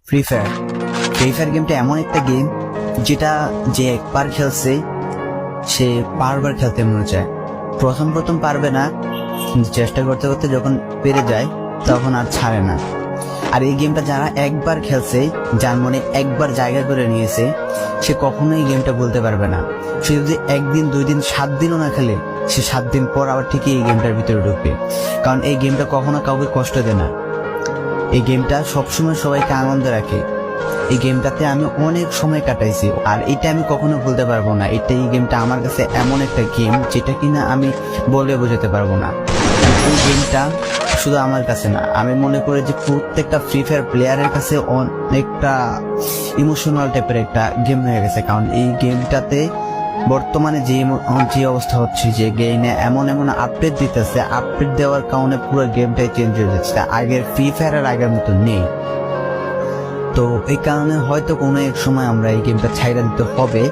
Free fire. Free fire গেমটা এমন একটা গেম যেটা যে একবার খেলছে সে বারবার খেলতে মনে চায়। প্রথম পারবে না, চেষ্টা করতে করতে যখন পেরে যায় তখন আর ছাড়ে না। আর এই গেমটা যারা একবার খেলছে, যার মনে একবার জায়গা করে নিয়েছে, সে কখনোই গেমটা বলতে পারবে না। সে যদি একদিন 2 দিন 7 দিনও না খেলে, সে 7 দিন পর আবার ঠিকই এই গেমটার ভিতরে ঢুকবে। কারণ এই গেমটা কখনো কাউকে কষ্ট দেয় না। এই গেমটা সবসময় সবাইকে আনন্দ রাখে। এই গেমটাতে আমি অনেক সময় কাটাইছি, আর এটা আমি কখনো ভুলতে পারবো না। এই গেমটা আমার কাছে এমন একটা গেম যেটা কিনা আমি বলে বোঝাতে পারবো না। এই গেমটা শুধু আমার কাছে না, আমি মনে করি যে প্রত্যেকটা ফ্রি ফায়ার প্লেয়ারের কাছে অনেকটা ইমোশনাল টাইপের একটা গেম হয়ে গেছে। কারণ এই গেমটাতে বর্তমানে যে অবস্থা হচ্ছে, যে গেমে এমন আপডেট দিতেছে, আপডেট দেওয়ার কারণে পুরো গেমটাই চেঞ্জ হয়ে যাচ্ছে। আগের ফ্রি ফায়ারের আগের মতো নেই। তো এই কারণে হয়তো কোনো এক সময় আমরা এই গেমটা ছাইড়া দিতে হবে।